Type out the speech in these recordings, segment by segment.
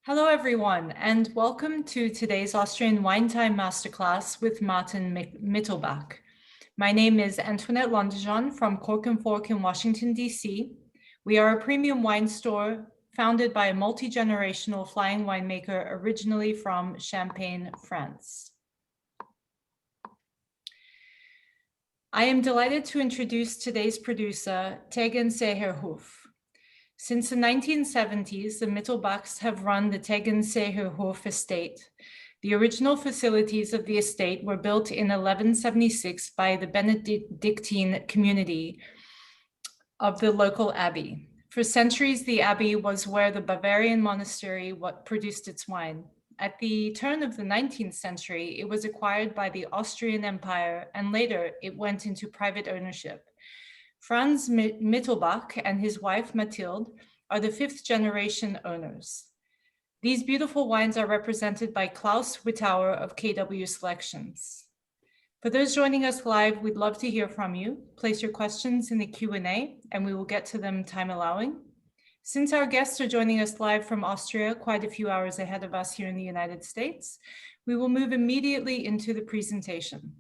Hello, everyone, and welcome to today's Austrian Wine Time Masterclass with Martin Mittelbach. My name is Antoinette Londejean from Cork and Fork in Washington, D.C. We are a premium wine store founded by a multi-generational flying winemaker originally from Champagne, France. I am delighted to introduce today's producer, Tegernseerhof. Since the 1970s, the Mittelbachs have run the Tegernseerhof estate. The original facilities of the estate were built in 1176 by the Benedictine community of the local abbey. For centuries, the abbey was where the Bavarian monastery produced its wine. At the turn of the 19th century, it was acquired by the Austrian Empire, and later it went into private ownership. Franz Mittelbach and his wife Mathilde are the fifth generation owners. These beautiful wines are represented by Klaus Wittauer of KW Selections. For those joining us live, we'd love to hear from you. Place your questions in the Q&A and we will get to them time allowing. Since our guests are joining us live from Austria, quite a few hours ahead of us here in the United States, we will move immediately into the presentation.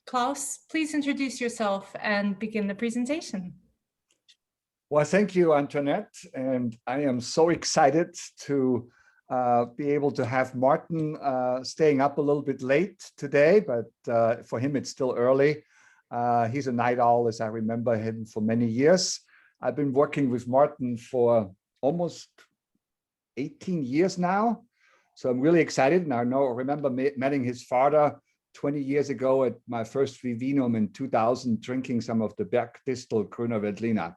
Klaus, please introduce yourself and begin the presentation. Well, thank you, Antoinette. And I am so excited to be able to have Martin staying up a little bit late today, but for him, it's still early. He's a night owl, as I remember him for many years. I've been working with Martin for almost 18 years now. So I'm really excited. And I remember meeting his father 20 years ago at my first Vivinum in 2000, drinking some of the Bergdistel Grüner Veltliner.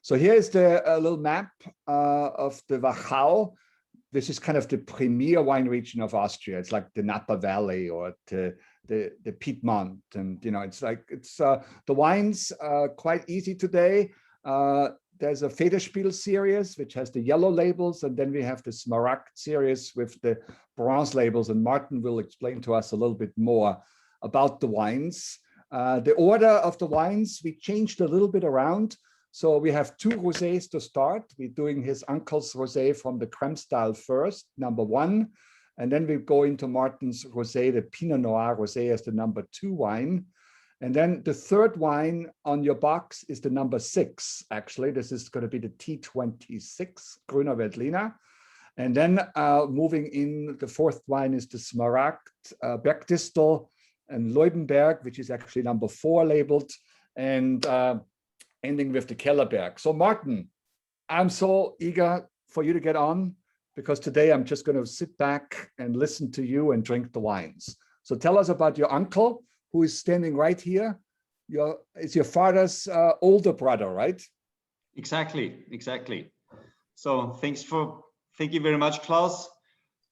So here is the little map of the Wachau. This is kind of the premier wine region of Austria. It's like the Napa Valley or the Piedmont. And, you know, it's the wines are quite easy today. There's a Federspiel series, which has the yellow labels, and then we have the Smaragd series with the bronze labels, and Martin will explain to us a little bit more about the wines. The order of the wines, we changed a little bit around. So we have two rosés to start. We're doing his uncle's rosé from the creme style first, number 1, and then we go into Martin's rosé, the Pinot Noir rosé, as the number 2 wine. And then the third wine on your box is the number 6, actually. This is going to be the T26 Grüner Veltliner. And then moving in, the fourth wine is the Smaragd, Bergdistel and Leubenberg, which is actually number 4 labeled, and ending with the Kellerberg. So Martin, I'm so eager for you to get on, because today I'm just going to sit back and listen to you and drink the wines. So tell us about your uncle, who is standing right here. It's your father's older brother, right? Exactly. So thank you very much, Klaus.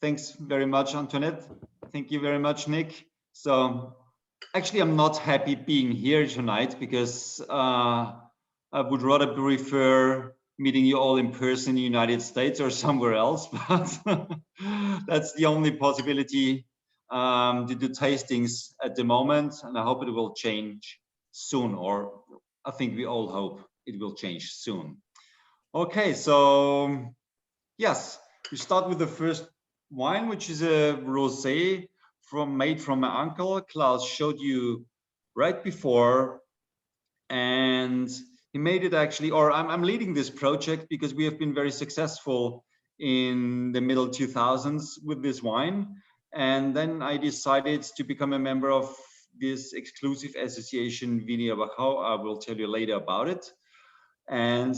Thanks very much, Antoinette. Thank you very much, Nick. So actually, I'm not happy being here tonight, because I would rather prefer meeting you all in person in the United States or somewhere else, but that's the only possibility to do tastings at the moment, and I hope it will change soon, or I think we all hope it will change soon. Okay, so yes, we start with the first wine, which is a rosé made from my uncle. Klaus showed you right before, and he made it actually, or I'm leading this project because we have been very successful in the middle 2000s with this wine. And then I decided to become a member of this exclusive association, Wiener Wachau. I will tell you later about it. And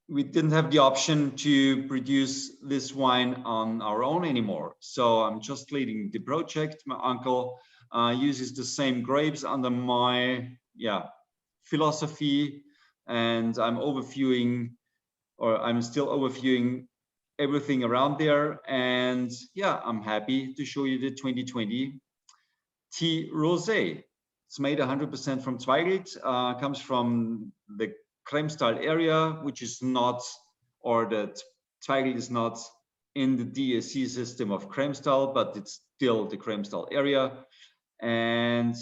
we didn't have the option to produce this wine on our own anymore. So I'm just leading the project. My uncle uses the same grapes under my philosophy, and I'm still overviewing everything around there. And yeah, I'm happy to show you the 2020 T Rosé. It's made 100% from Zweigelt, comes from the Kremstal area, which is not, or that Zweigelt is not in the DSC system of Kremstal, but it's still the Kremstal area. And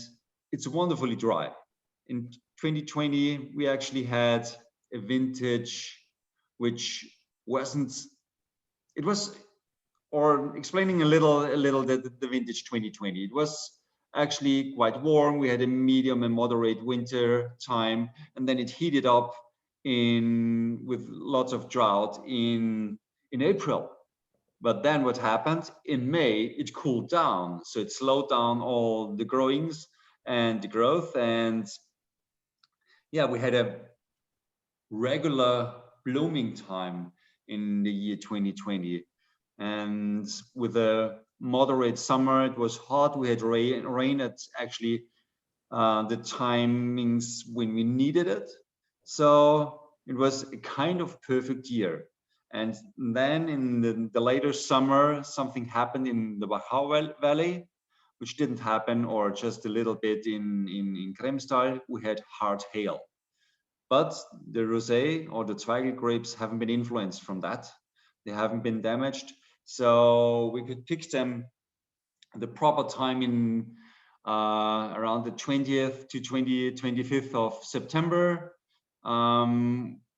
it's wonderfully dry. In 2020, we actually had a vintage which wasn't, it was or explaining a little the vintage 2020. It was actually quite warm. We had a medium and moderate winter time, and then it heated up with lots of drought in April. But then what happened in May, it cooled down. So it slowed down all the growings and the growth. And yeah, we had a regular blooming time in the year 2020. And with a moderate summer, it was hot. We had rain at actually the timings when we needed it. So it was a kind of perfect year. And then in the later summer, something happened in the Wachau Valley, which didn't happen, or just a little bit in Kremstal. We had hard hail. But the rosé or the Zweigel grapes haven't been influenced from that. They haven't been damaged. So we could pick them at the proper time in around the 20th to 25th of September.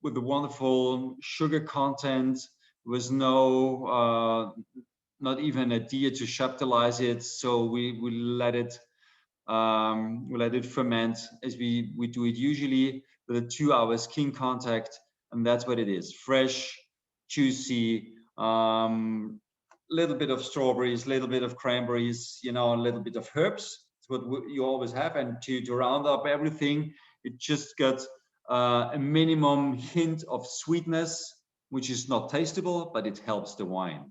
With the wonderful sugar content, there was no, not even a idea to chaptalize it. So we let it ferment as we do it usually with a 2 hours skin contact, and that's what it is: fresh, juicy, little bit of strawberries, little bit of cranberries, you know, a little bit of herbs. It's what you always have, and to round up everything, it just got a minimum hint of sweetness, which is not tasteable, but it helps the wine,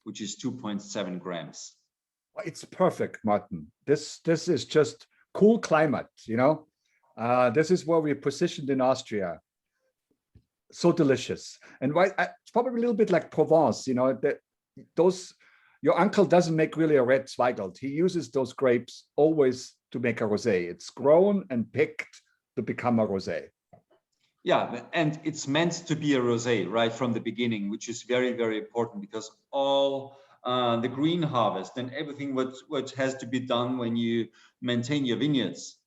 which is 2.7 grams. It's perfect, Martin. This is just cool climate, you know. This is where we're positioned in Austria. So delicious. And why it's probably a little bit like Provence, you know, that your uncle doesn't make really a red Zweigelt. He uses those grapes always to make a rosé. It's grown and picked to become a rosé. Yeah, and it's meant to be a rosé right from the beginning, which is very, very important, because all the green harvest and everything what has to be done when you maintain your vineyards,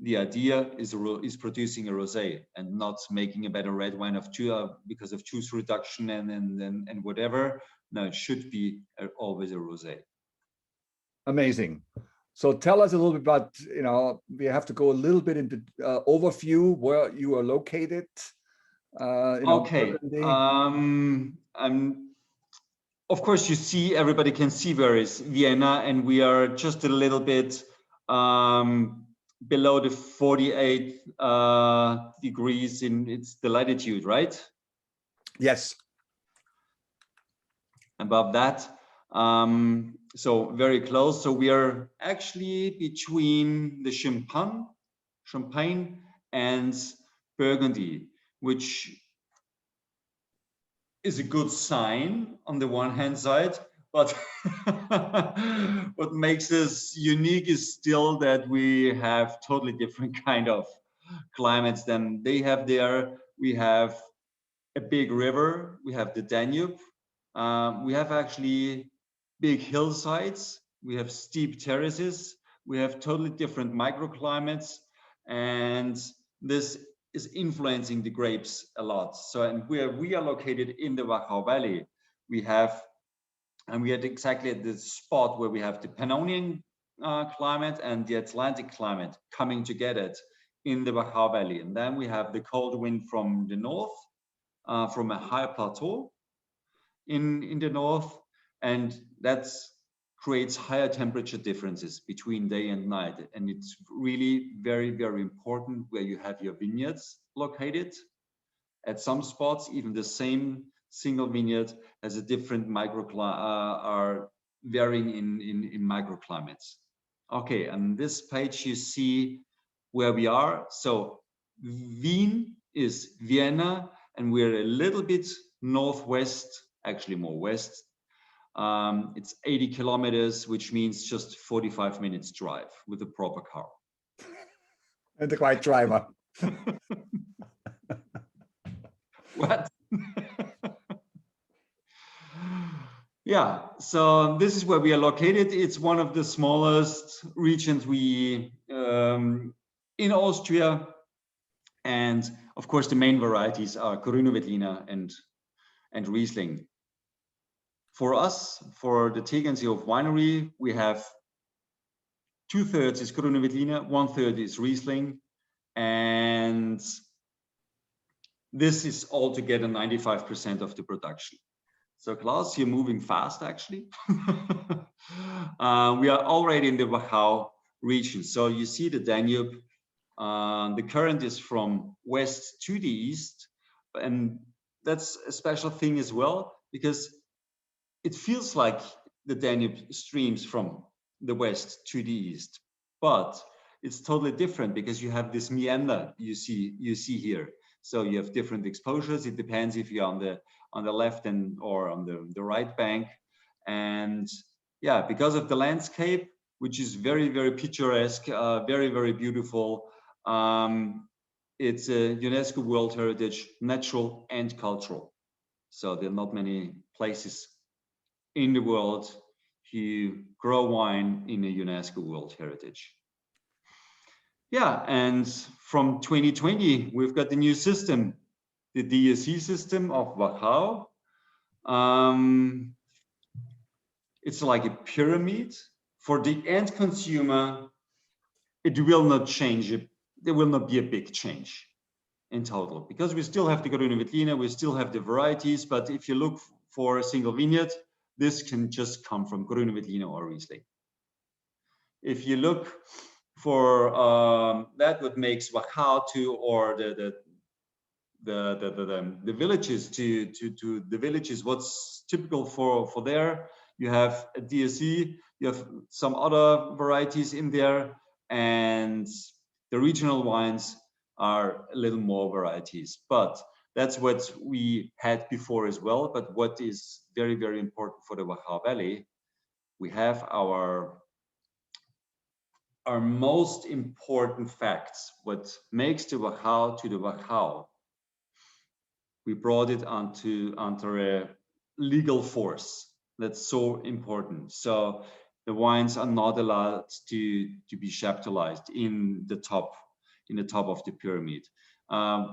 the idea is producing a rosé and not making a better red wine because of juice reduction and whatever. No, it should be always a rosé. Amazing. So tell us a little bit about, you know, we have to go a little bit into overview where you are located. Okay. Of course, you see, everybody can see where is Vienna, and we are just a little bit below the 48 degrees it's the latitude, right? Yes. Above that. So very close. So we are actually between the Champagne and Burgundy, which is a good sign on the one hand side, but what makes us unique is still that we have totally different kind of climates than they have there. We have a big river, we have the Danube, we have actually big hillsides, we have steep terraces, we have totally different microclimates, and this is influencing the grapes a lot. So, and where we are located in the Wachau Valley, we are exactly at the spot where we have the Pannonian climate and the Atlantic climate coming together in the Wachau Valley. And then we have the cold wind from the north, from a higher plateau in the north, and that creates higher temperature differences between day and night. And it's really very, very important where you have your vineyards located. At some spots, even the same single vineyard has a different are varying in microclimates. Okay, on this page you see where we are. So Wien is Vienna, and we're a little bit northwest, actually more west. It's 80 kilometers, which means just 45 minutes drive with a proper car. And the right driver. What? Yeah, so this is where we are located. It's one of the smallest regions in Austria. And of course, the main varieties are Grüne Veltliner and Riesling. For us, for the Tegernseerhof winery, we have 2/3 is Grüne Veltliner, 1/3 is Riesling, and this is altogether 95% of the production. So Klaus, you're moving fast actually. We are already in the Wachau region. So you see the Danube. The current is from west to the east, and that's a special thing as well, because it feels like the Danube streams from the west to the east, but it's totally different because you have this meander you see here. So you have different exposures. It depends if you're on the left and or on the right bank. And yeah, because of the landscape, which is very, very picturesque, very, very beautiful. It's a UNESCO World Heritage, natural and cultural. So there are not many places in the world who grow wine in a UNESCO World Heritage. Yeah, and from 2020, we've got the new system, the DSC system of Wachau. It's like a pyramid. For the end consumer, it will not change. There will not be a big change in total, because we still have the Grüne Veltliner, we still have the varieties, but if you look for a single vineyard, this can just come from Grüne Veltliner or Riesling. If you look for that, what makes Wachau to, or the villages to the villages, what's typical for there, you have a DSC, you have some other varieties in there, and the regional wines are a little more varieties, but that's what we had before as well. But what is very, very important for the Wachau Valley, we have our most important facts, what makes the Wachau to the Wachau. We brought it under a legal force. That's so important. So the wines are not allowed to be chaptalized in the top of the pyramid.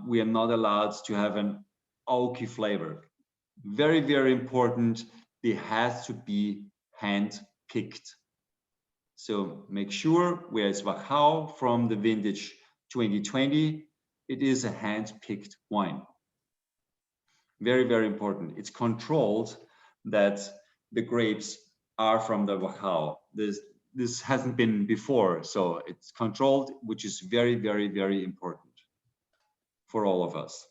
We are not allowed to have an oaky flavor. Very, very important. They have to be hand-picked. So make sure, where is Wachau from the vintage 2020, it is a hand-picked wine. Very, very important. It's controlled that the grapes are from the Wachau. This hasn't been before, so it's controlled, which is very, very, very important for all of us.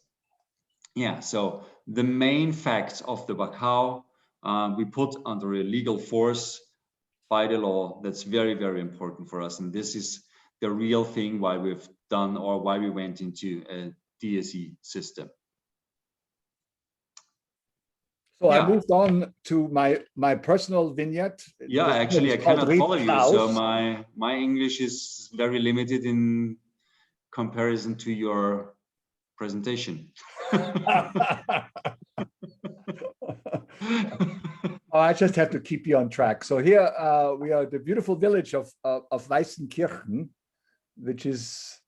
Yeah, so the main facts of the Wachau we put under a legal force by the law. That's very, very important for us, and this is the real thing why we've done, or why we went into a DSE system. So yeah. I moved on to my personal vineyard. Yeah, actually I cannot follow you, so my English is very limited in comparison to your presentation. I just have to keep you on track. So here we are at the beautiful village of Weißenkirchen, which is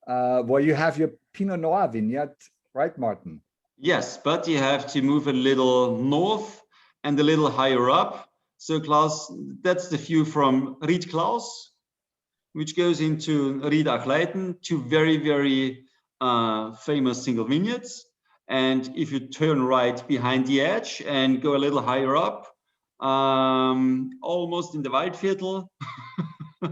where you have your Pinot Noir vineyard, right, Martin? Yes, but you have to move a little north and a little higher up. So Klaus, that's the view from Ried Klaus, which goes into Ried Achleiten, two very, very famous single vineyards. And if you turn right behind the edge and go a little higher up, almost in the Waldviertel,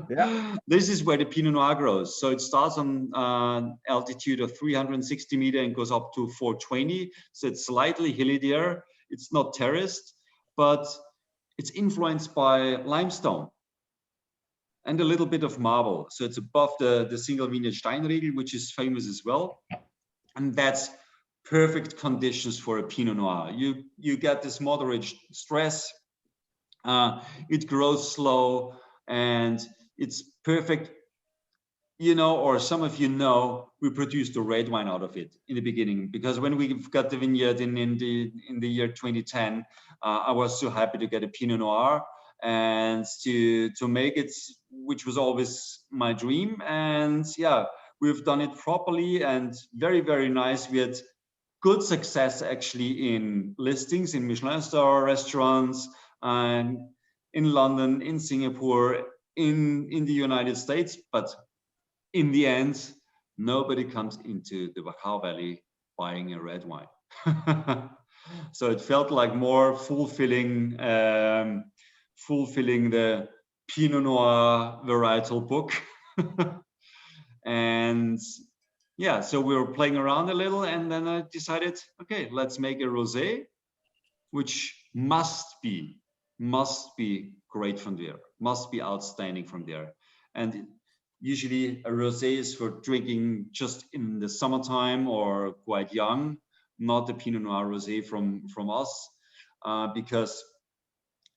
yeah. This is where the Pinot Noir grows. So it starts on altitude of 360 meters and goes up to 420. So it's slightly hilly there. It's not terraced, but it's influenced by limestone and a little bit of marble. So it's above the single vineyard Steinriegel, which is famous as well. And that's perfect conditions for a Pinot Noir. You get this moderate stress. It grows slow, and it's perfect, you know, or some of you know, we produced the red wine out of it in the beginning, because when we got the vineyard in the year 2010, I was so happy to get a Pinot Noir and to make it, which was always my dream. And yeah, we've done it properly and very, very nice. We had good success actually in listings in Michelin star restaurants and in London, in Singapore, in the United States, but in the end, nobody comes into the Wachau Valley buying a red wine. So it felt like more fulfilling the Pinot Noir varietal book. And yeah, so we were playing around a little, and then I decided, okay, let's make a rosé, which must be great from there, must be outstanding from there. And usually a rosé is for drinking just in the summertime or quite young, not the Pinot Noir rosé from us, because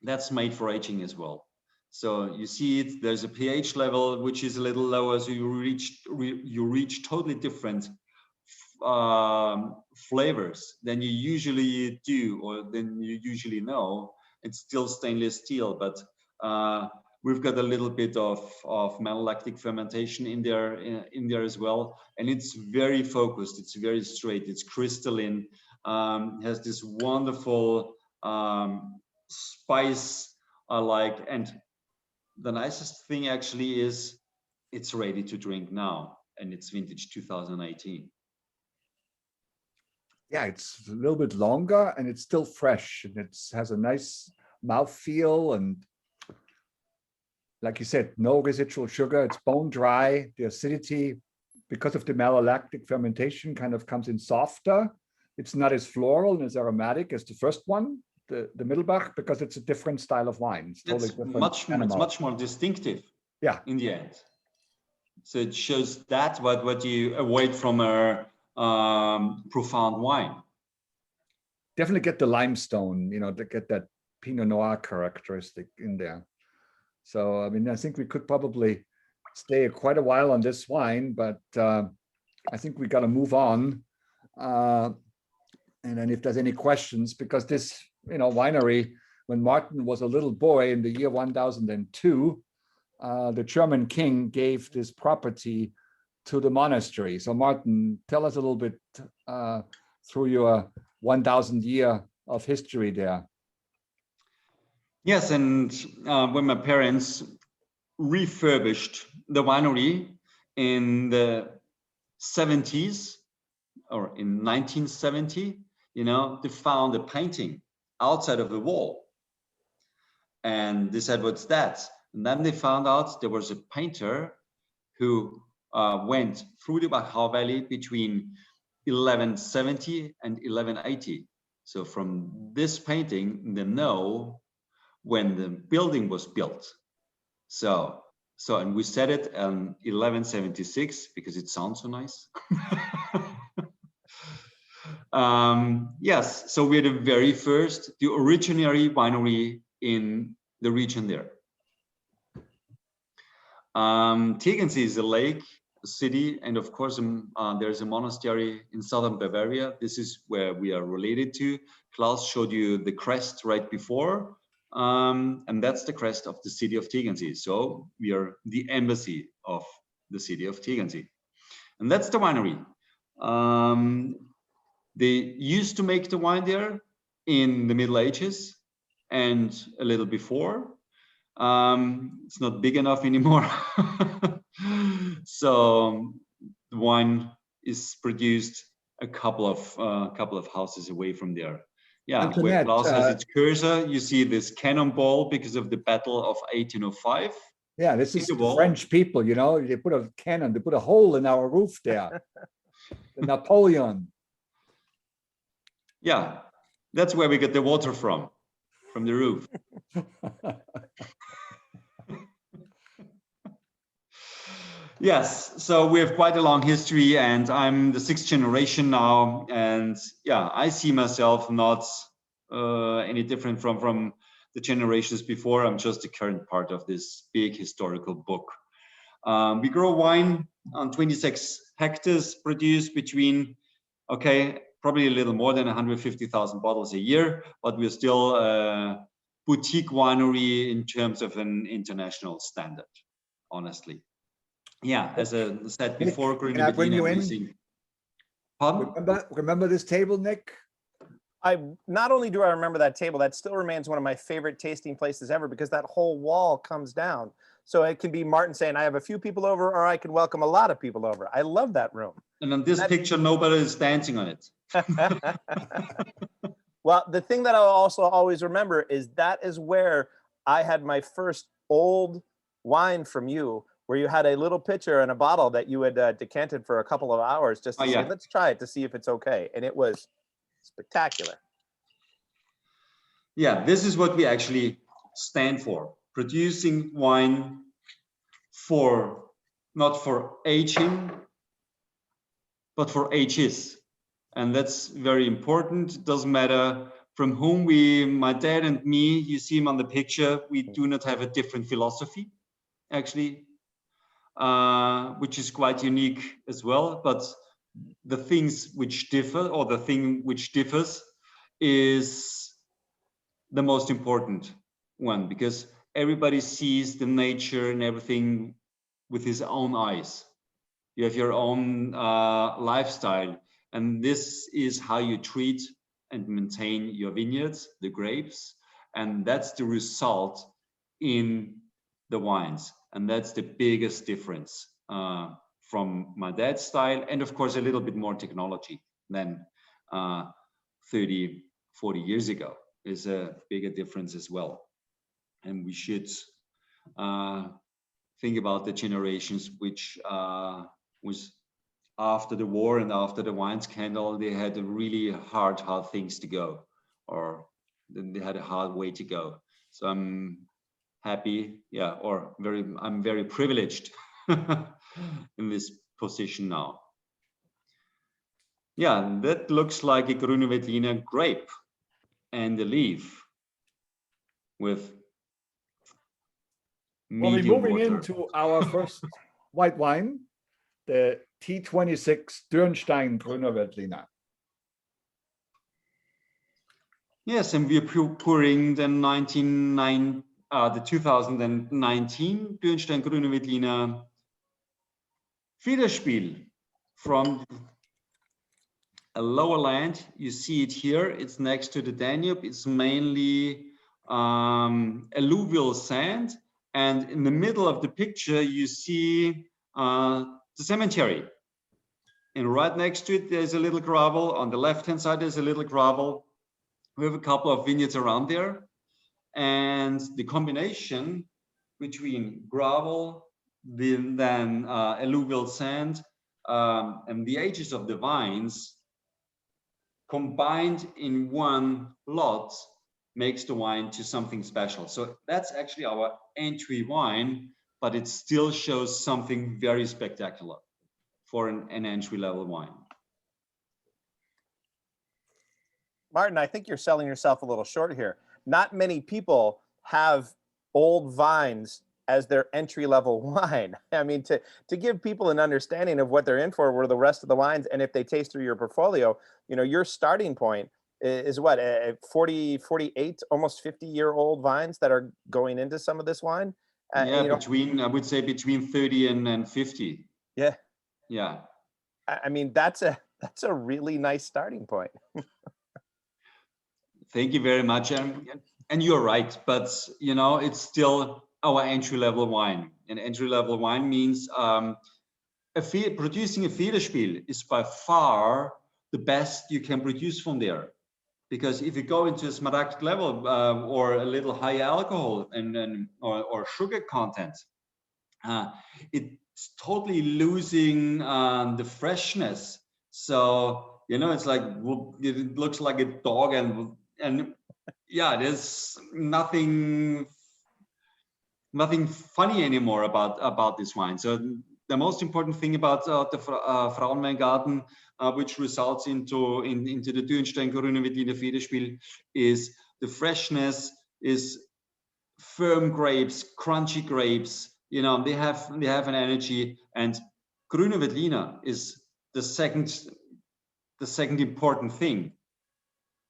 that's made for aging as well. So you see it, there's a pH level which is a little lower, so you reach totally different flavors than you usually do, or than you usually know. It's still stainless steel, but we've got a little bit of malolactic fermentation in there as well, and it's very focused, it's very straight, it's crystalline, has this wonderful spice and the nicest thing actually is it's ready to drink now, and it's vintage 2018. Yeah, it's a little bit longer and it's still fresh, and it has a nice mouthfeel, and like you said, no residual sugar. It's bone dry. The acidity, because of the malolactic fermentation, kind of comes in softer. It's not as floral and as aromatic as the first one, the Mittelbach, because it's a different style of wine. It's totally different. It's much more distinctive. Yeah. In the end, so it shows that what you avoid from a profound wine. Definitely get the limestone, to get that Pinot Noir characteristic in there. So, I mean, I think we could probably stay quite a while on this wine, but I think we got to move on. And then if there's any questions, because this, winery, when Martin was a little boy in the year 1002, the German king gave this property to the monastery. So Martin, tell us a little bit through your 1000 year of history there. Yes, and when my parents refurbished the winery in the 70s, or in 1970, they found a painting outside of the wall. And they said, what's that? And then they found out there was a painter who went through the Wachau Valley between 1170 and 1180. So from this painting, they know when the building was built. So and we said it in 1176 because it sounds so nice. Yes, so we're the very first, the originary winery in the region there. Tegernsee is a lake, a city, and of course there's a monastery in southern Bavaria. This is where we are related to. Klaus showed you the crest right before, and that's the crest of the city of Tegernsee. So we are the embassy of the city of Tegernsee, and that's the winery. They used to make the wine there in the Middle Ages and a little before. It's not big enough anymore. So the wine is produced a couple of houses away from there. Yeah, Antoinette, where Klaus has its cursor, you see this cannonball because of the Battle of 1805. Yeah, this is the French people, they put a cannon, they put a hole in our roof there. The Napoleon. Yeah, that's where we get the water from the roof. Yes, so we have quite a long history, and I'm the 6th generation now, and yeah, I see myself not any different from the generations before. I'm just the current part of this big historical book. We grow wine on 26 hectares, produce between, probably a little more than 150,000 bottles a year, but we're still a boutique winery in terms of an international standard, honestly. Yeah, as I said before, can I bring you in? Pardon? Remember this table, Nick? Not only do I remember that table, that still remains one of my favorite tasting places ever because that whole wall comes down. So it can be Martin saying, I have a few people over, or I can welcome a lot of people over. I love that room. And on this picture, nobody is dancing on it. Well, the thing that I'll also always remember is that is where I had my first old wine from you, where you had a little pitcher and a bottle that you had decanted for a couple of hours just to say, let's try it to see if it's okay. And it was spectacular. Yeah, this is what we actually stand for. Producing wine for, not for aging, but for ages. And that's very important. It doesn't matter from whom my dad and me, you see him on the picture, we do not have a different philosophy, actually, which is quite unique as well. But the things which differ, or the thing which differs, is the most important one, because everybody sees the nature and everything with his own eyes. You have your own lifestyle, and this is how you treat and maintain your vineyards, the grapes, and that's the result in the wines. And that's the biggest difference from my dad's style, and of course a little bit more technology than 30, 40 years ago is a bigger difference as well. And we should think about the generations which was after the war and after the wine scandal. They had a really hard things to go, or they had a hard way to go. So I'm happy, yeah, or I'm very privileged in this position now. Yeah, that looks like a Grüne Veltliner grape and a leaf with We'll be medium moving water. into our first white wine, the T26 Dürnstein Grüner Veltliner. Yes, and we're pouring the 2019 Dürnstein Grüne Veltliner Federspiel from a lower land. You see it here. It's next to the Danube. It's mainly alluvial sand. And in the middle of the picture, you see the cemetery. And right next to it, there's a little gravel. On the left-hand side, there's a little gravel. We have a couple of vineyards around there. And the combination between gravel, then alluvial sand, and the ages of the vines combined in one lot makes the wine to something special. So that's actually our entry wine, but it still shows something very spectacular for an entry-level wine. Martin, I think you're selling yourself a little short here. Not many people have old vines as their entry-level wine. I mean, to give people an understanding of what they're in for, were the rest of the wines, and if they taste through your portfolio, you know, your starting point is what, 40, 48, almost 50-year-old vines that are going into some of this wine? Yeah, you know, I would say between 30 and 50. Yeah. Yeah. I mean, that's a really nice starting point. Thank you very much. And you're right, but you know, it's still our entry-level wine. And entry-level wine means producing a Federspiel is by far the best you can produce from there. Because if you go into a Smaragd level or a little higher alcohol or sugar content, it's totally losing the freshness. So, you know, it's like, it looks like a dog, and yeah, there's nothing funny anymore about this wine. So the most important thing about the Frauenweingarten, which results into the Dürnstein Grüne Veltliner Federspiel, is the freshness, is firm grapes, crunchy grapes. You know, they have an energy, and Grüne Veltliner is the second important thing.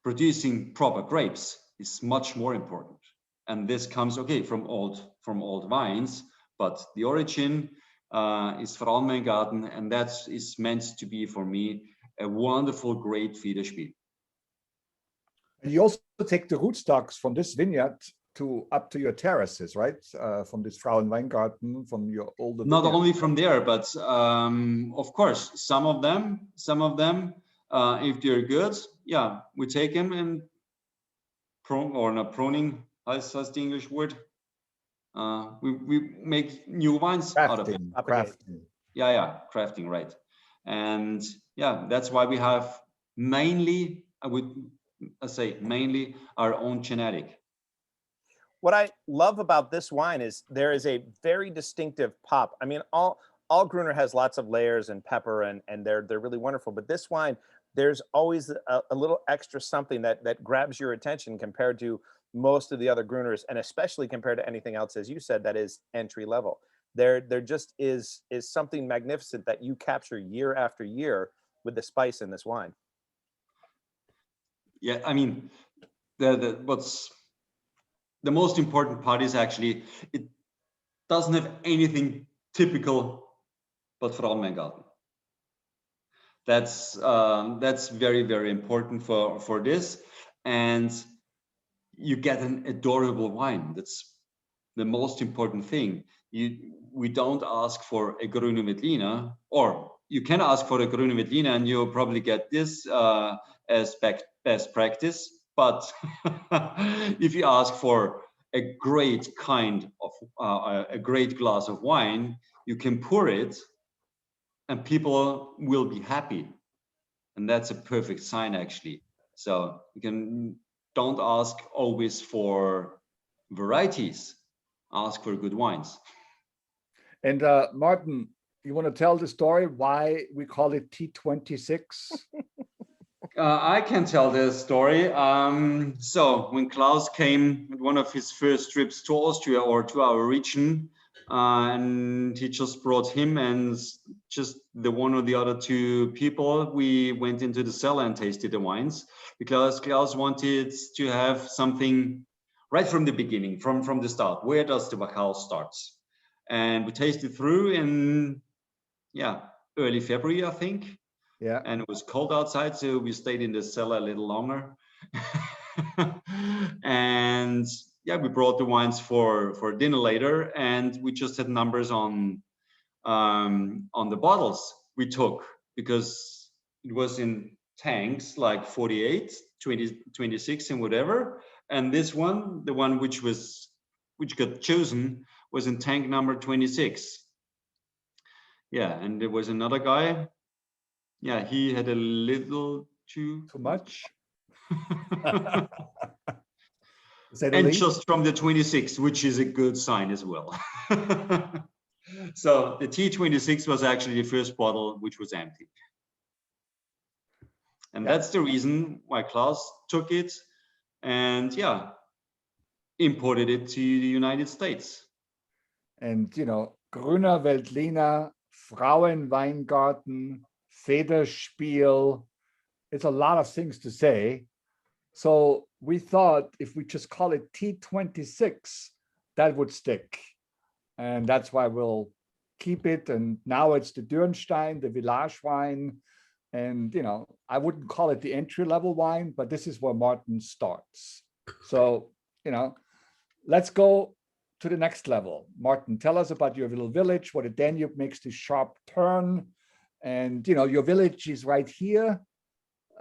Producing proper grapes is much more important, and this comes from old vines, but the origin is Frauenweingarten, and that is meant to be for me a wonderful, great Federspiel. And you also take the rootstocks from this vineyard up to your terraces, right? From this Frauenweingarten, from your older Not vineyard. only from there, but of course, some of them, if they're good, yeah, we take them and pruning, how's the English word? We make new wines out of it. Crafting. Yeah, crafting, right. And yeah, that's why we have mainly, I say mainly our own genetic. What I love about this wine is there is a very distinctive pop. I mean, all Gruner has lots of layers and pepper, and they're really wonderful. But this wine, there's always a little extra something that grabs your attention compared to most of the other Gruners, and especially compared to anything else, as you said, that is entry level. There just is something magnificent that you capture year after year with the spice in this wine. Yeah, I mean, what's the most important part is actually it doesn't have anything typical but Frauenweingarten. That's very, very important for this, and you get an adorable wine. That's the most important thing. We don't ask for a Grüne Veltliner, or you can ask for a Grüne Veltliner and you'll probably get this as best practice. But if you ask for a great kind of a great glass of wine, you can pour it and people will be happy. And that's a perfect sign, actually. So you don't ask always for varieties, ask for good wines. And Martin, you want to tell the story why we call it T26? I can tell the story. So when Klaus came at one of his first trips to Austria or to our region, and he just brought him and just the one or the other two people, we went into the cellar and tasted the wines, because Klaus wanted to have something right from the beginning, from the start. Where does the Wachau start? And we tasted through in, yeah, early February, I think. Yeah. And it was cold outside, so we stayed in the cellar a little longer. And yeah, we brought the wines for dinner later, and we just had numbers on the bottles we took, because it was in tanks like 48, 20, 26 and whatever. And this one, the one which got chosen, was in tank number 26. Yeah, and there was another guy. Yeah, he had a little too much. And just from the 26, which is a good sign as well. So the T26 was actually the first bottle which was empty. And that's the reason why Klaus took it and, yeah, imported it to the United States. And, you know, Grüner Veltliner, Frauenweingarten, Federspiel, it's a lot of things to say. So we thought if we just call it T26, that would stick. And that's why we'll keep it. And now it's the Dürnstein, the village wine. And, you know, I wouldn't call it the entry-level wine, but this is where Martin starts. So, you know, let's go to the next level. Martin, tell us about your little village, where the Danube makes this sharp turn. And, you know, your village is right here,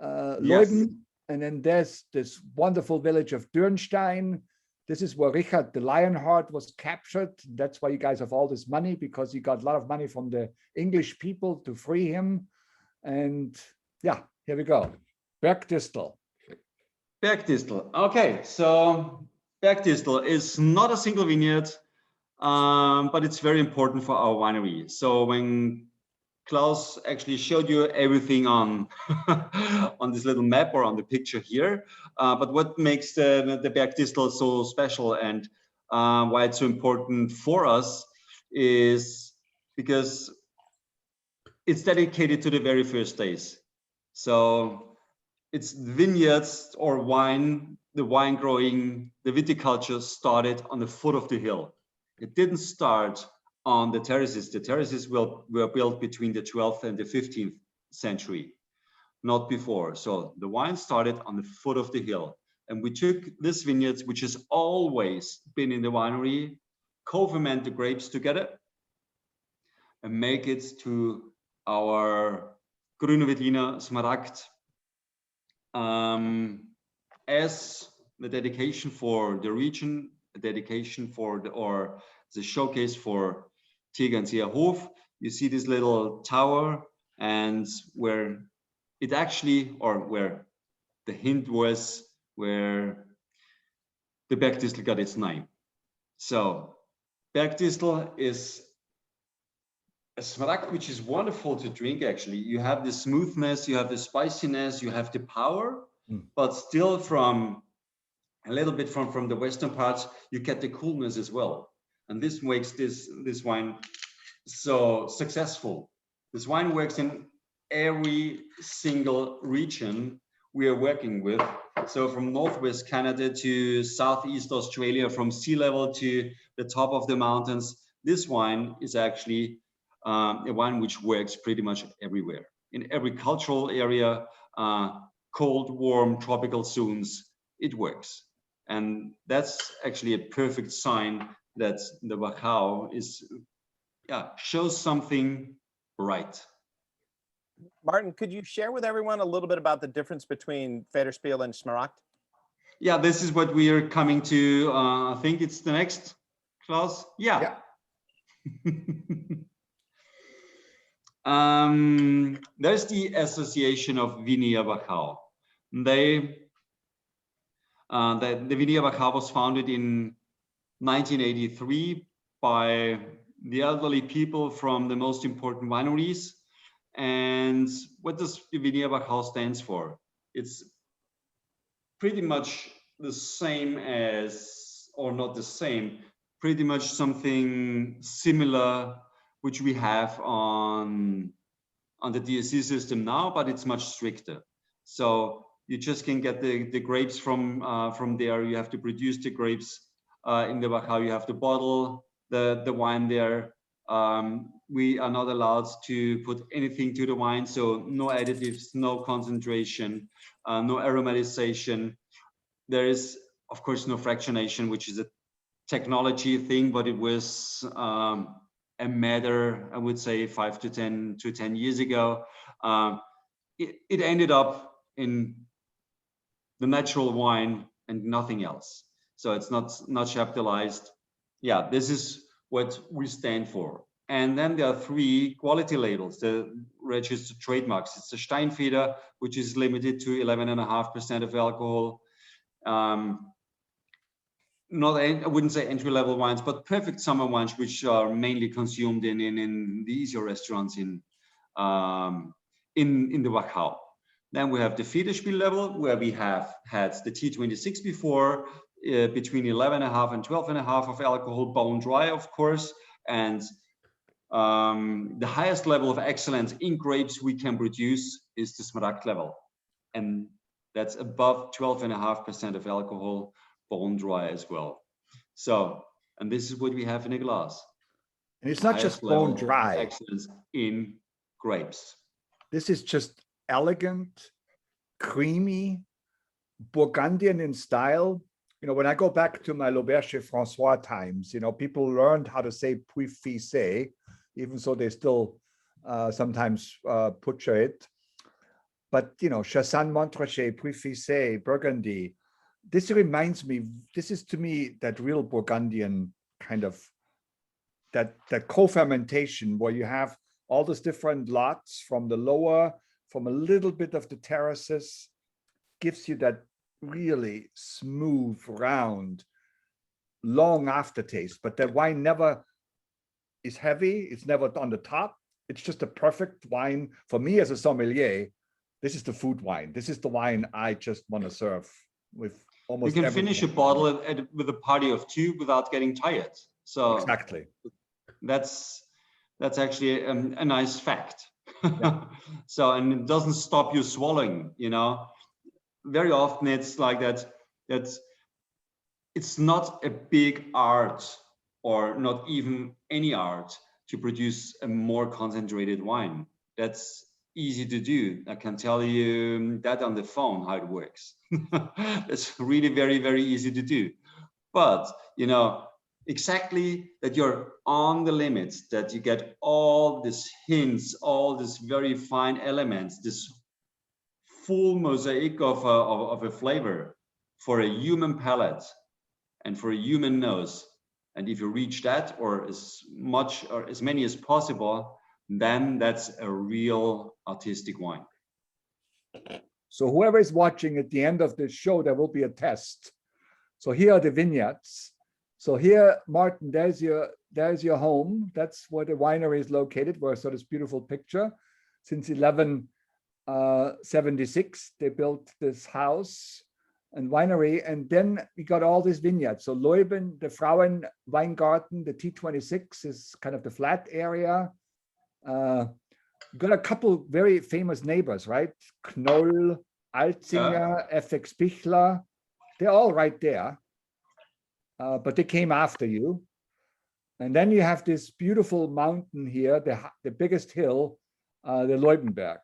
Loiben. And then there's this wonderful village of Dürnstein. This is where Richard the Lionheart was captured. That's why you guys have all this money, because he got a lot of money from the English people to free him. And yeah, here we go. Bergdistel. Bergdistel. Okay, so Bergdistel is not a single vineyard, but it's very important for our winery. So when Klaus actually showed you everything on on this little map or on the picture here, but what makes the Bergdistel so special and why it's so important for us is because it's dedicated to the very first days. So it's vineyards or wine, the wine growing, the viticulture started on the foot of the hill. It didn't start on the terraces. The terraces were built between the 12th and the 15th century. not before. So the wine started on the foot of the hill. And we took this vineyard, which has always been in the winery, co-ferment the grapes together and make it to our Grüne Veltliner Smaragd as the dedication for the region, a dedication for the showcase for Tegernseerhof. You see this little tower, and where it actually, or where the hint was, where the Bergdistel got its name. So Bergdistel is a Smaragd which is wonderful to drink. Actually, you have the smoothness, you have the spiciness, you have the power, but still from a little bit from the western parts, you get the coolness as well. And this makes this wine so successful. This wine works in every single region we are working with. So from Northwest Canada to Southeast Australia, from sea level to the top of the mountains, this wine is actually a wine which works pretty much everywhere. In every cultural area, cold, warm, tropical zones, it works. And that's actually a perfect sign that the Wachau is, shows something right. Martin, could you share with everyone a little bit about the difference between Federspiel and Smaragd? Yeah, this is what we are coming to. I think it's the next, Klaus. Yeah. There's the Association of Vinia Wachau. The Vinia Wachau was founded in 1983 by the elderly people from the most important wineries. And what does the Vinia Wachau stands for? It's pretty much the same as, or not the same, pretty much something similar which we have on the DSC system now, but it's much stricter. So you just can get the grapes from there. You have to produce the grapes in the Wachau. You have to bottle the wine there. We are not allowed to put anything to the wine, so no additives, no concentration, no aromatization. There is, of course, no fractionation, which is a technology thing, but it was a matter, I would say, 5 to 10 years ago. It ended up in the natural wine and nothing else. So it's not chaptalized. Yeah, this is what we stand for. And then there are 3 quality labels, the registered trademarks. It's the Steinfeder, which is limited to 11.5% of alcohol. I wouldn't say entry-level wines, but perfect summer wines, which are mainly consumed in the easier restaurants in the Wachau. Then we have the Federspiel level, where we have had the T26 before, between 11.5 and 12.5 of alcohol, bone dry, of course. And the highest level of excellence in grapes we can produce is the Smaragd level. And that's above 12.5% of alcohol, bone dry as well. So, and this is what we have in a glass. And it's not just bone dry. Excellence in grapes. This is just elegant, creamy, Burgundian in style. You know, when I go back to my L'Auberge François times, you know, people learned how to say Puy Fissé, even so they still sometimes butcher it. But, you know, Chassagne Montrachet, Puy Fissé, Burgundy, this reminds me, this is to me that real Burgundian kind of, that co-fermentation where you have all those different lots from the lower, from a little bit of the terraces, gives you that really smooth, round, long aftertaste. But the wine never is heavy. It's never on the top. It's just a perfect wine. For me as a sommelier, this is the food wine. This is the wine I just want to serve with almost You can everything. finish a bottle with a party of 2 without getting tired. So exactly. That's actually a nice fact. Yeah. So, and it doesn't stop you swallowing, you know. Very often it's like that it's not a big art, or not even any art, to produce a more concentrated wine. That's easy to do. I can tell you that on the phone how it works. It's really very, very easy to do. But you know exactly that you're on the limits, that you get all these hints, all these very fine elements, this full mosaic of a flavor for a human palate and for a human nose. And if you reach that, or as much or as many as possible, then that's a real artistic wine. So whoever is watching at the end of the show, there will be a test. So here are the vineyards. So here, Martin, there's your home. That's where the winery is located, where I saw this beautiful picture. Since 1176, they built this house and winery, and then we got all these vineyards. So Loiben, the Frauen Weingarten, the T26 is kind of the flat area. Got a couple very famous neighbors, right? Knoll, Alzinger, FX Pichler. They're all right there, but they came after you. And then you have this beautiful mountain here, the biggest hill, the Loibenberg.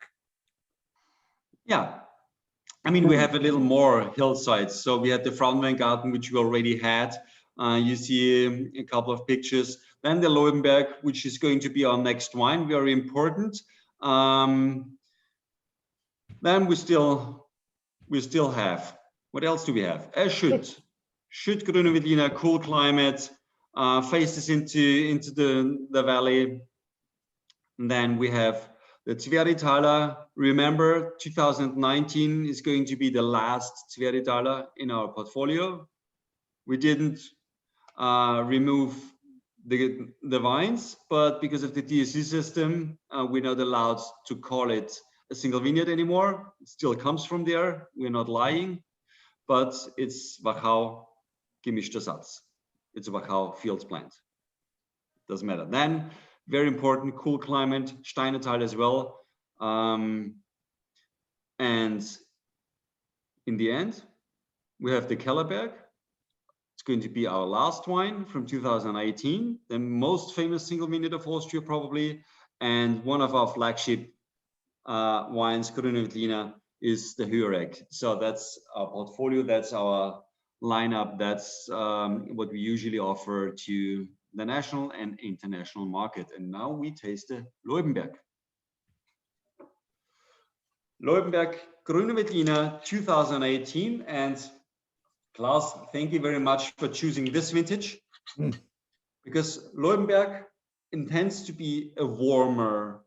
Yeah, I mean, we have a little more hillsides. So we had the Frauenweingarten, which we already had. You see a couple of pictures. Then the Loibenberg, which is going to be our next wine, very important. Then we still have, what else do we have? Schütt Grüne Veltliner, cool climate, faces into the valley. And then we have the Zweritaler. Remember, 2019 is going to be the last Zweritaler in our portfolio. We didn't remove the vines, but because of the DSC system, we're not allowed to call it a single vineyard anymore. It still comes from there. We're not lying, but it's Wachau gemischter Satz. It's a Wachau fields plant. Doesn't matter. Then, very important, cool climate, Steinetal as well. And in the end, we have the Kellerberg. It's going to be our last wine from 2018, the most famous single vineyard of Austria probably, and one of our flagship wines, Grüne Veltliner, is the Hürek. So that's our portfolio, that's our lineup, that's what we usually offer to the national and international market. And now we taste the Loibenberg. Loibenberg Grüne Veltliner 2018. And Klaus, thank you very much for choosing this vintage, because Loibenberg intends to be a warmer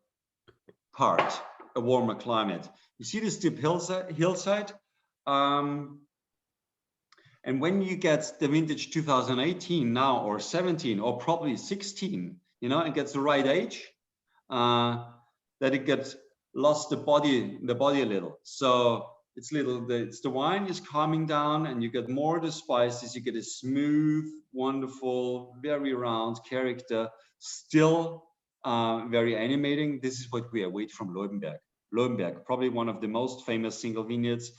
part, a warmer climate. You see this steep hillside, and when you get the vintage 2018 now, or 17, or probably 16, you know, it gets the right age, that it gets lost the body a little. So it's the wine is calming down, and you get more of the spices. You get a smooth, wonderful, very round character, still very animating. This is what we await from Loibenberg. Loibenberg, probably one of the most famous single vineyards,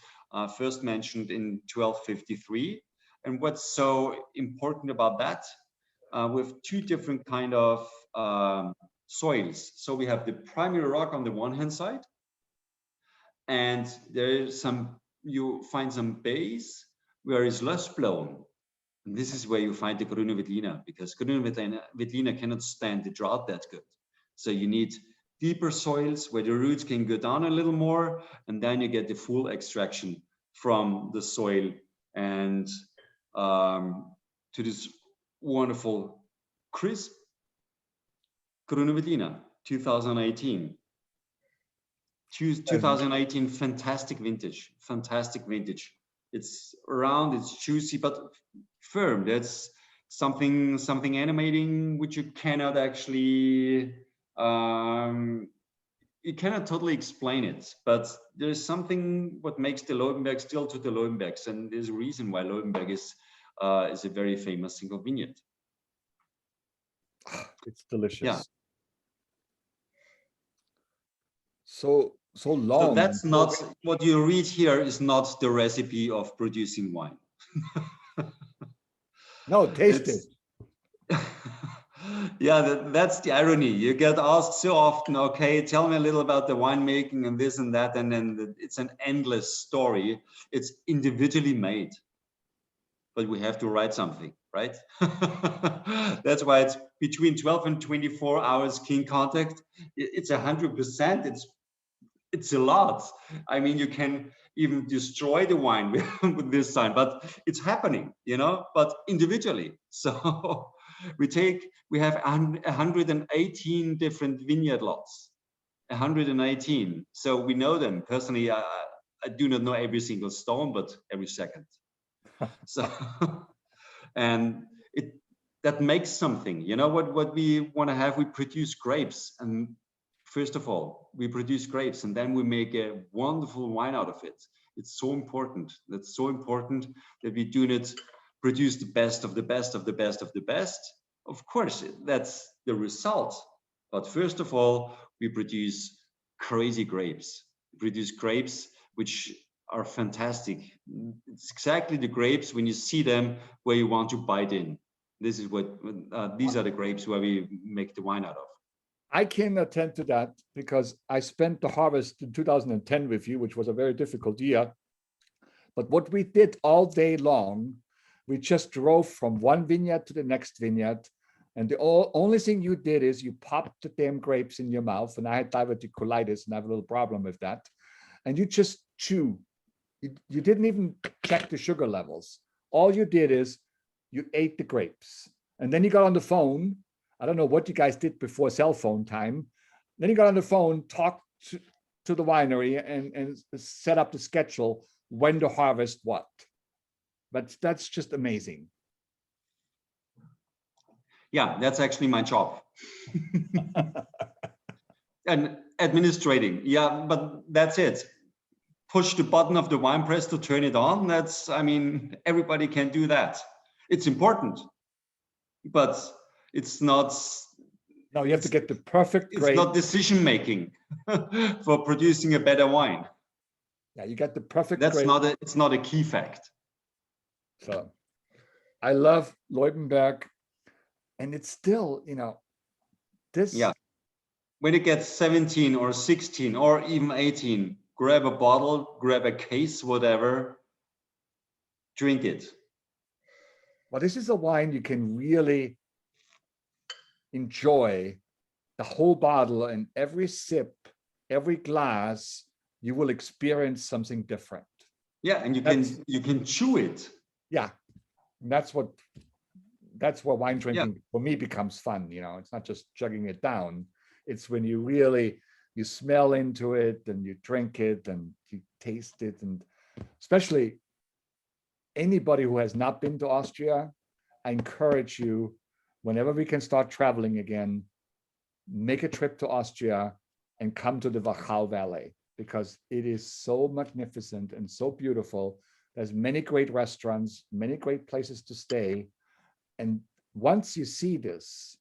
first mentioned in 1253. And what's so important about that? With two different kind of soils. So we have the primary rock on the one hand side, and there is you find some base where it's less blown. And this is where you find the Grüne Veltliner, because Grüne Veltliner cannot stand the drought that good. So you need deeper soils where the roots can go down a little more, and then you get the full extraction from the soil and to this wonderful crisp Grüne Veltliner 2018. 2018, fantastic vintage. It's round, it's juicy, but firm. That's something animating which you cannot actually you cannot totally explain it, but there's something what makes the Loibenberg still to the Loibenbergs, and there's a reason why Loibenberg is a very famous single vineyard. It's delicious. Yeah. So long. So that's not what you read here is not the recipe of producing wine. No, taste it. Yeah, that's the irony. You get asked so often, okay, tell me a little about the winemaking and this and that, and then it's an endless story. It's individually made, but we have to write something, right? That's why it's between 12 and 24 hours keen contact. It's 100%. It's a lot. I mean, you can even destroy the wine with this sign, but it's happening, but individually. So we have 118 different vineyard lots, 118. So we know them personally. I do not know every single stone, but every second. So, and that makes something, what we want to have. We produce grapes, and first of all, we produce grapes, and then we make a wonderful wine out of it. It's so important. That's so important that we do not produce the best of the best of the best of the best. Of course, that's the result. But first of all, we produce crazy grapes. We produce grapes which are fantastic. It's exactly the grapes when you see them where you want to bite in. This is what these are the grapes where we make the wine out of. I can attend to that because I spent the harvest in 2010 with you, which was a very difficult year. But what we did all day long, we just drove from one vineyard to the next vineyard. And the only thing you did is you popped the damn grapes in your mouth. And I had diverticulitis and I have a little problem with that. And you just chew. You didn't even check the sugar levels. All you did is you ate the grapes. And then you got on the phone. I don't know what you guys did before cell phone time. Then you got on the phone, talked to the winery and set up the schedule when to harvest what. But that's just amazing. Yeah, that's actually my job. And administrating, yeah, but that's it. Push the button of the wine press to turn it on. Everybody can do that. It's important, but it's not. No, you have to get the perfect grape. It's not decision making for producing a better wine. Yeah, you got the perfect That's grape. it's not a key fact. So I love Leubenberg, and it's still, this. Yeah. When it gets 17 or 16 or even 18, grab a bottle, grab a case, whatever, drink it. Well, this is a wine you can really enjoy the whole bottle, and every sip, every glass, you will experience something different. Yeah, and you can chew it. Yeah, and that's where wine drinking for me becomes fun. It's not just chugging it down. It's when you smell into it and you drink it and you taste it. And especially anybody who has not been to Austria, I encourage you, whenever we can start traveling again, make a trip to Austria and come to the Wachau Valley, because it is so magnificent and so beautiful. There's many great restaurants, many great places to stay. And once you see this,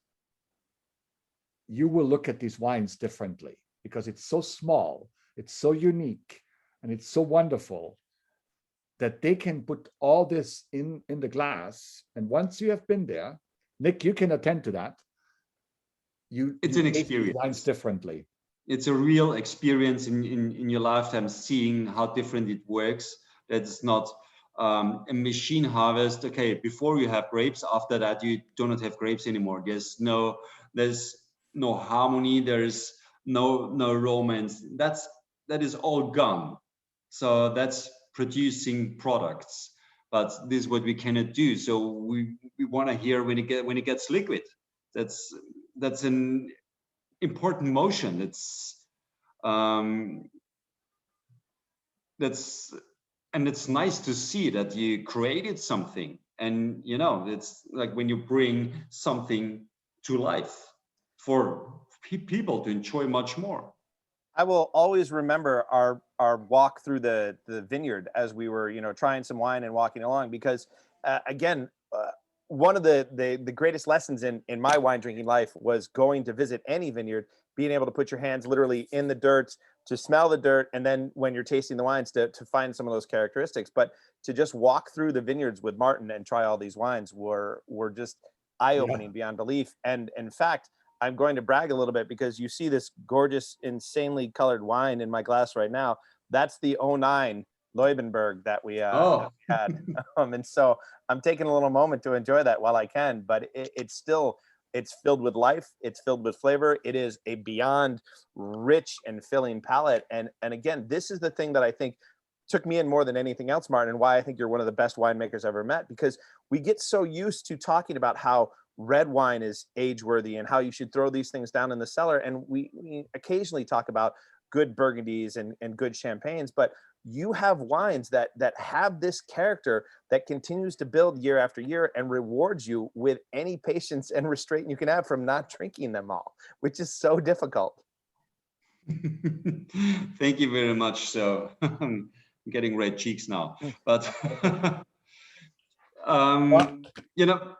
you will look at these wines differently, because it's so small, it's so unique, and it's so wonderful that they can put all this in the glass. And once you have been there, Nick, you can attend to that. It's an experience. Wines differently. It's a real experience in your lifetime, seeing how different it works. That's not a machine harvest. Okay, before you have grapes, after that you do not have grapes anymore. There's no harmony. There's no romance. That is all gone. So that's producing products. But this is what we cannot do. So we want to hear when it gets liquid. That's an important motion. And it's nice to see that you created something, and it's like when you bring something to life for people to enjoy much more. I will always remember our walk through the vineyard as we were, trying some wine and walking along, because again, one of the greatest lessons in my wine drinking life was going to visit any vineyard, being able to put your hands literally in the dirt, to smell the dirt, and then when you're tasting the wines to find some of those characteristics. But to just walk through the vineyards with Martin and try all these wines were just eye-opening beyond belief. And in fact, I'm going to brag a little bit because you see this gorgeous, insanely colored wine in my glass right now. That's the 09 Leubenberg that we had. And so I'm taking a little moment to enjoy that while I can, but it's filled with life. It's filled with flavor. It is a beyond rich and filling palate. And again, this is the thing that I think took me in more than anything else, Martin, and why I think you're one of the best winemakers I've ever met, because we get so used to talking about how red wine is age-worthy and how you should throw these things down in the cellar. And we occasionally talk about good Burgundies and good champagnes, but you have wines that have this character that continues to build year after year and rewards you with any patience and restraint you can have from not drinking them all, which is so difficult. Thank you very much. So I'm getting red cheeks now, but you know,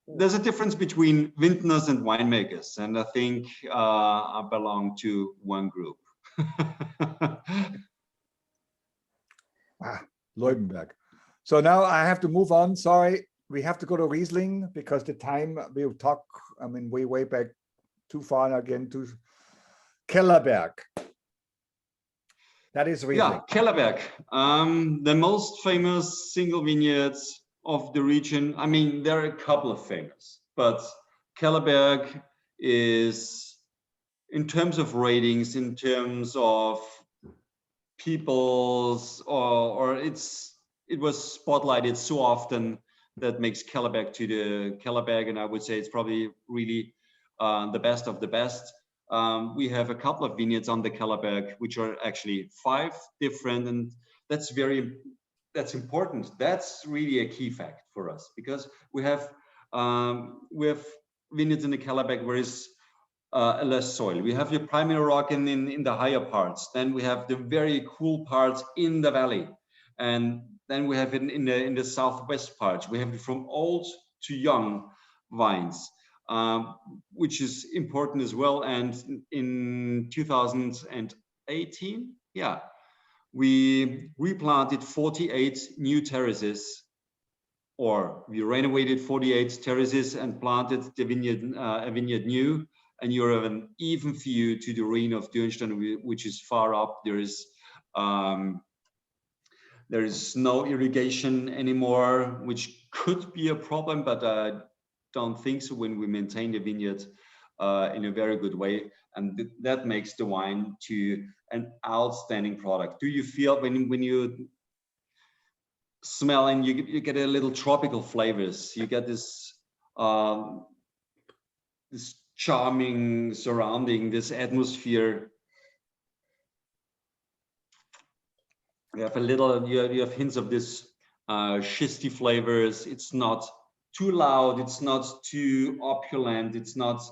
there's a difference between vintners and winemakers, and I think I belong to one group. Wow, Leubenberg. So now I have to move on. Sorry, we have to go to Riesling because the time we'll talk, I mean, way back too far again to Kellerberg. That is Riesling. Yeah, Kellerberg, the most famous single vineyards of the region. I mean, there are a couple of famous, but Kellerberg is, in terms of ratings, in terms of people's, or it was spotlighted so often that makes Kellerberg to the Kellerberg, and I would say it's probably really the best of the best. We have a couple of vineyards on the Kellerberg, which are actually 5 different, and that's important. That's really a key fact for us, because we have vineyards in the Kellerberg where it's less soil. We have the primary rock in the higher parts. Then we have the very cool parts in the valley, and then we have it in the southwest parts. We have it from old to young vines, which is important as well. And in 2018, we replanted 48 new terraces, or we renovated 48 terraces and planted the vineyard, a vineyard new. And you have an even view to the ruin of Dürnstein, which is far up. There is no irrigation anymore, which could be a problem, but I don't think so when we maintain the vineyard in a very good way. And that makes the wine to an outstanding product. Do you feel when you smell and you get a little tropical flavors? You get this this charming surrounding, this atmosphere. You have you have hints of this schisty flavors. It's not too loud, it's not too opulent, it's not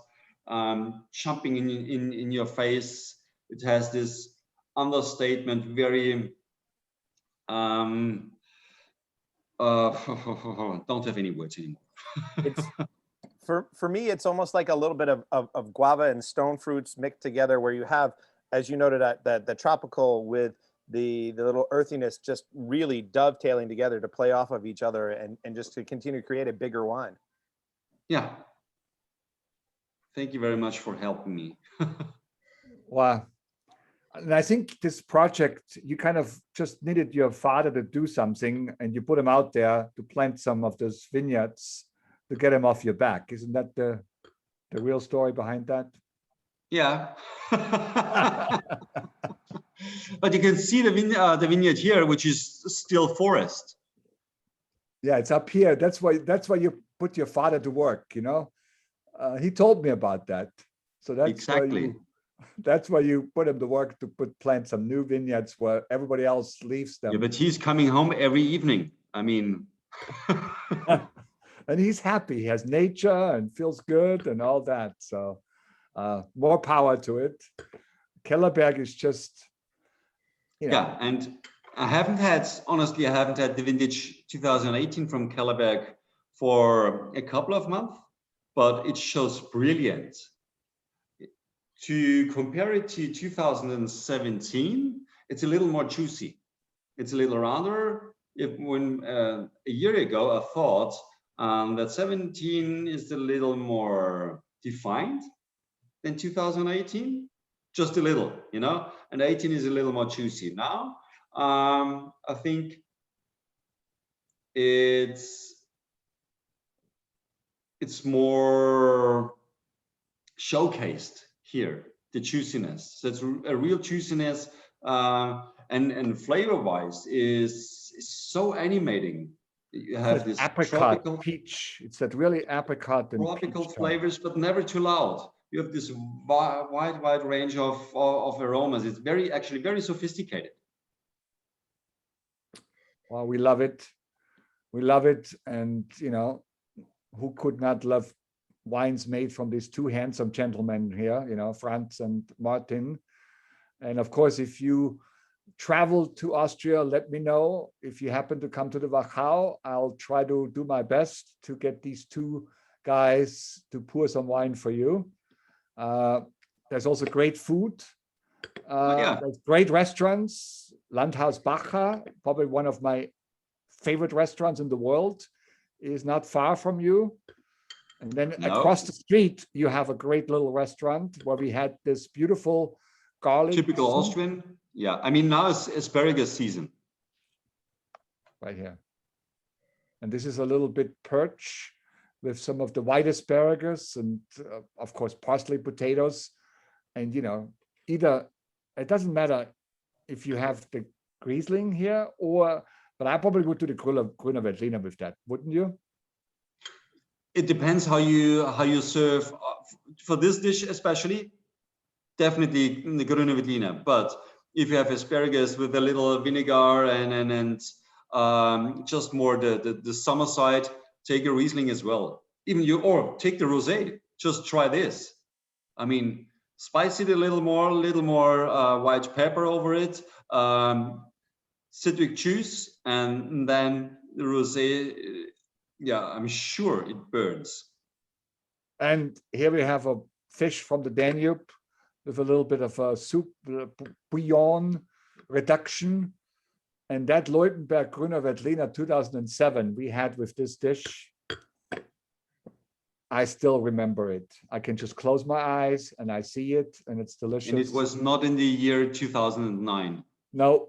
jumping in your face. It has this understatement, very don't have any words anymore. It's for me, it's almost like a little bit of guava and stone fruits mixed together, where you have, as you noted, that the tropical with the little earthiness just really dovetailing together to play off of each other and just to continue to create a bigger wine. Yeah. Thank you very much for helping me. Wow. And I think this project, you kind of just needed your father to do something, and you put him out there to plant some of those vineyards to get him off your back. Isn't that the real story behind that? Yeah. But you can see the vineyard here, which is still forest. Yeah, it's up here. That's why you put your father to work, you know. He told me about that. So that's exactly. That's why you put him to work to plant some new vineyards where everybody else leaves them. Yeah, but he's coming home every evening. I mean, and he's happy. He has nature and feels good and all that. So more power to it. Kellerberg is just, you know. Yeah, and honestly, I haven't had the vintage 2018 from Kellerberg for a couple of months, but it shows brilliant. To compare it to 2017, it's a little more juicy. It's a little rounder. When a year ago, I thought That 17 is a little more defined than 2018, just a little, you know, and 18 is a little more juicy. Now, I think it's more showcased here, the juiciness. So it's a real juiciness, and flavor-wise is so animating. You have this apricot, tropical, peach. It's that really apricot and tropical peach flavors, but never too loud. You have this wide range of aromas. It's actually very sophisticated. Well, we love it. We love it. And, you know, who could not love wines made from these two handsome gentlemen here, you know, Franz and Martin. And of course, if you travel to Austria, let me know. If you happen to come to the Wachau, I'll try to do my best to get these two guys to pour some wine for you. There's also great food. There's great restaurants. Landhaus Bacha, probably one of my favorite restaurants in the world, is not far from you. And then across the street, you have a great little restaurant where we had this beautiful garlic. Typical soup. Austrian. Yeah, I mean, now it's asparagus season. Right here. And this is a little bit perch with some of the white asparagus and, of course, parsley potatoes. And, you know, either, it doesn't matter if you have the Riesling here but I probably would do the Grüner Veltliner with that, wouldn't you? It depends how you serve. For this dish especially, definitely the Grüner Veltliner. But if you have asparagus with a little vinegar and just more the summer side, take a Riesling as well. Or take the rosé. Just try this. I mean, spice it a little more white pepper over it, citric juice, and then the rosé. Yeah, I'm sure it burns. And here we have a fish from the Danube with a little bit of a soup, bouillon reduction. And that Leutenberg Grüner Veltliner 2007 we had with this dish. I still remember it. I can just close my eyes and I see it and it's delicious. And it was not in the year 2009. No.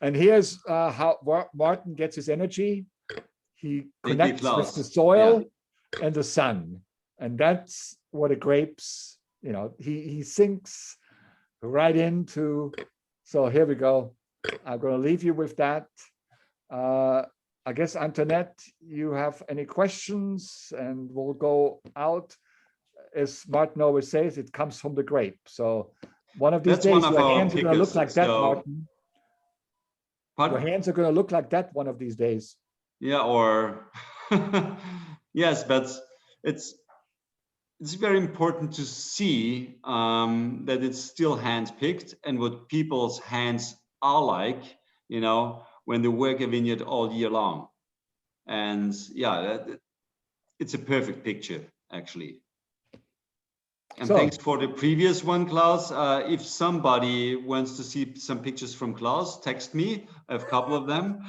And here's how Martin gets his energy. He connects with the soil and the sun. And that's what the grapes, you know, he sinks right into. So here we go. I'm going to leave you with that. I guess, Antoinette, you have any questions and we'll go out. As Martin always says, it comes from the grape. So one of these days, your hands are going to look like that, Martin. Your hands are going to look like that one of these days. Yeah, or yes, but it's very important to see that it's still hand-picked and what people's hands are like, you know, when they work a vineyard all year long. And yeah, it's a perfect picture, actually. And so, thanks for the previous one, Klaus. If somebody wants to see some pictures from Klaus, text me. I have a couple of them.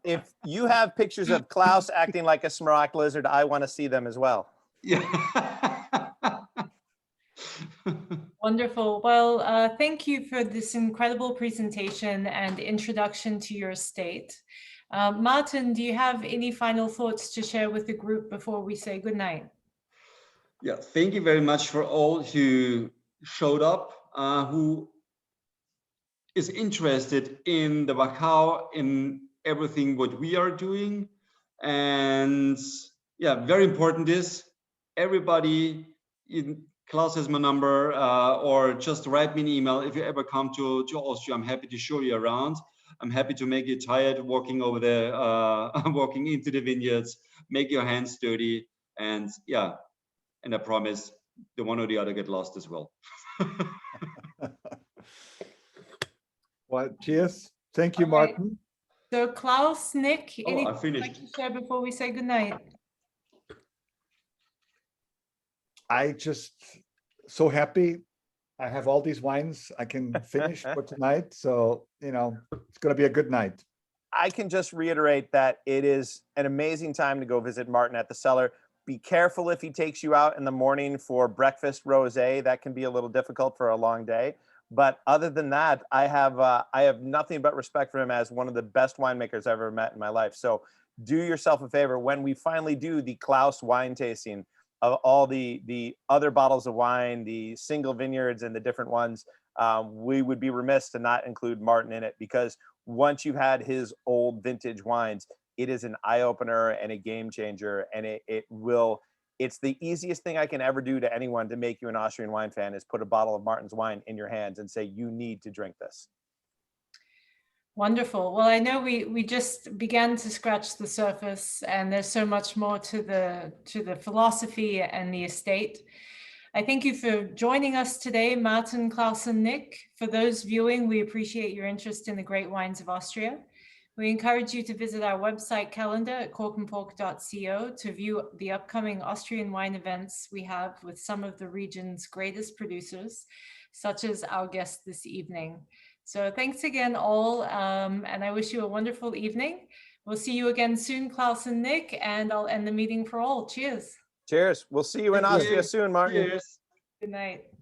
If you have pictures of Klaus acting like a Smaragd lizard, I want to see them as well. Yeah. Wonderful. Well, thank you for this incredible presentation and introduction to your estate. Martin, do you have any final thoughts to share with the group before we say goodnight? Yeah, thank you very much for all who showed up, who is interested in the Wachau, in everything what we are doing. And yeah, very important is everybody, Klaus has my number, or just write me an email. If you ever come to Austria, I'm happy to show you around. I'm happy to make you tired walking over there, walking into the vineyards, make your hands dirty. And yeah, and I promise the one or the other get lost as well. Well, cheers. Thank you, Martin. So Klaus, Nick, anything I finished. you'd like to share before we say goodnight? I just so happy I have all these wines I can finish for tonight. So, you know, it's going to be a good night. I can just reiterate that it is an amazing time to go visit Martin at the cellar. Be careful if he takes you out in the morning for breakfast rosé. That can be a little difficult for a long day. But other than that, I have nothing but respect for him as one of the best winemakers I've ever met in my life. So do yourself a favor when we finally do the Klaus wine tasting of all the other bottles of wine, the single vineyards and the different ones. We would be remiss to not include Martin in it, because once you've had his old vintage wines, it is an eye opener and a game changer. And it's the easiest thing I can ever do to anyone to make you an Austrian wine fan, is put a bottle of Martin's wine in your hands and say, you need to drink this. Wonderful. Well, I know we just began to scratch the surface, and there's so much more to the philosophy and the estate. I thank you for joining us today, Martin, Klaus, and Nick. For those viewing, we appreciate your interest in the great wines of Austria. We encourage you to visit our website calendar at corkandpork.co to view the upcoming Austrian wine events we have with some of the region's greatest producers, such as our guest this evening. So thanks again all, and I wish you a wonderful evening. We'll see you again soon, Klaus and Nick, and I'll end the meeting for all. Cheers. Cheers. We'll see you in Austria soon, Martin. Cheers. Good night.